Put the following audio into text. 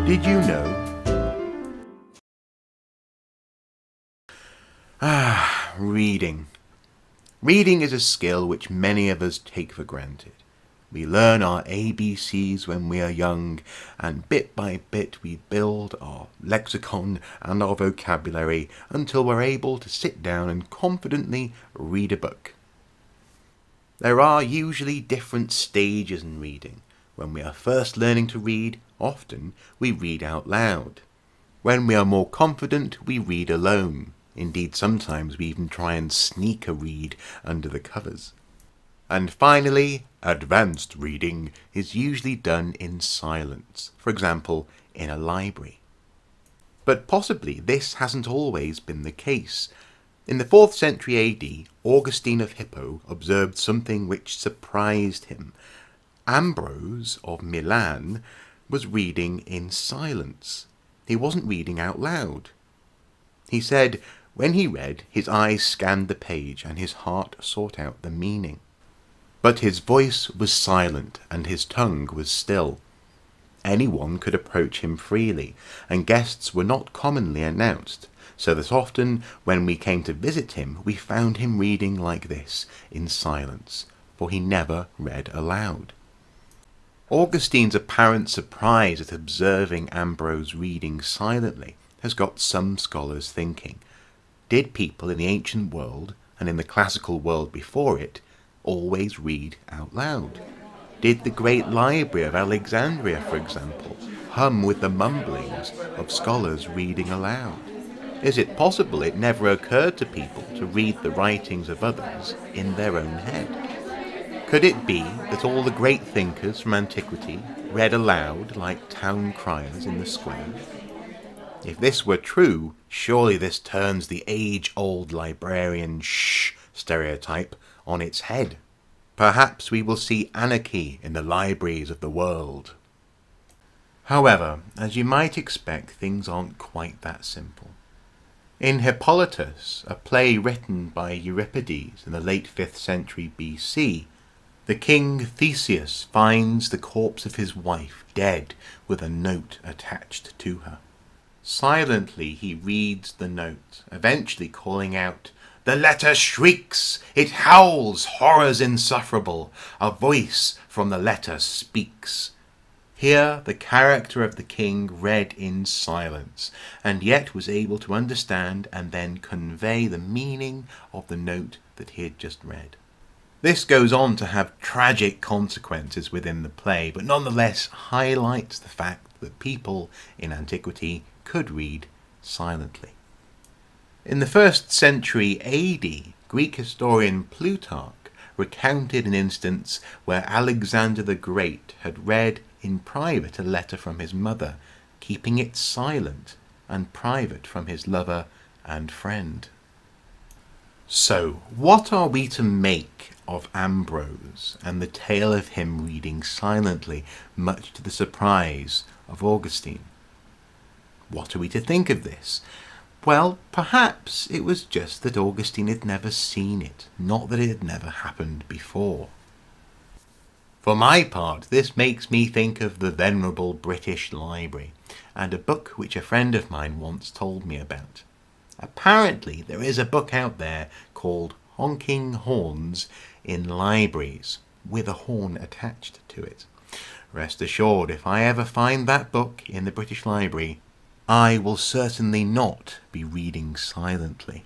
Did you know? Reading. Reading is a skill which many of us take for granted. We learn our ABCs when we are young, and bit by bit we build our lexicon and our vocabulary until we're able to sit down and confidently read a book. There are usually different stages in reading. When we are first learning to read, often we read out loud. When we are more confident, we read alone. Indeed, sometimes we even try and sneak a read under the covers. And finally, advanced reading is usually done in silence, for example, in a library. But possibly this hasn't always been the case. In the 4th century AD, Augustine of Hippo observed something which surprised him. Ambrose of Milan was reading in silence. He wasn't reading out loud. He said, when he read, his eyes scanned the page and his heart sought out the meaning. But his voice was silent and his tongue was still. Anyone could approach him freely, and guests were not commonly announced, so that often when we came to visit him, we found him reading like this, in silence, for he never read aloud. Augustine's apparent surprise at observing Ambrose reading silently has got some scholars thinking. Did people in the ancient world, and in the classical world before it, always read out loud? Did the great library of Alexandria, for example, hum with the mumblings of scholars reading aloud? Is it possible it never occurred to people to read the writings of others in their own head? Could it be that all the great thinkers from antiquity read aloud like town criers in the square? If this were true, surely this turns the age-old librarian stereotype on its head. Perhaps we will see anarchy in the libraries of the world. However, as you might expect, things aren't quite that simple. In Hippolytus, a play written by Euripides in the late 5th century BC, the king Theseus finds the corpse of his wife dead with a note attached to her. Silently he reads the note, eventually calling out, "The letter shrieks, it howls, horrors insufferable, a voice from the letter speaks." Here the character of the king read in silence, and yet was able to understand and then convey the meaning of the note that he had just read. This goes on to have tragic consequences within the play, but nonetheless highlights the fact that people in antiquity could read silently. In the 1st century AD, Greek historian Plutarch recounted an instance where Alexander the Great had read in private a letter from his mother, keeping it silent and private from his lover and friend. So, what are we to make of Ambrose and the tale of him reading silently, much to the surprise of Augustine? What are we to think of this? Well, perhaps it was just that Augustine had never seen it, not that it had never happened before. For my part, this makes me think of the venerable British Library, and a book which a friend of mine once told me about. Apparently, there is a book out there called Honking Horns in Libraries, with a horn attached to it. Rest assured, if I ever find that book in the British Library, I will certainly not be reading silently.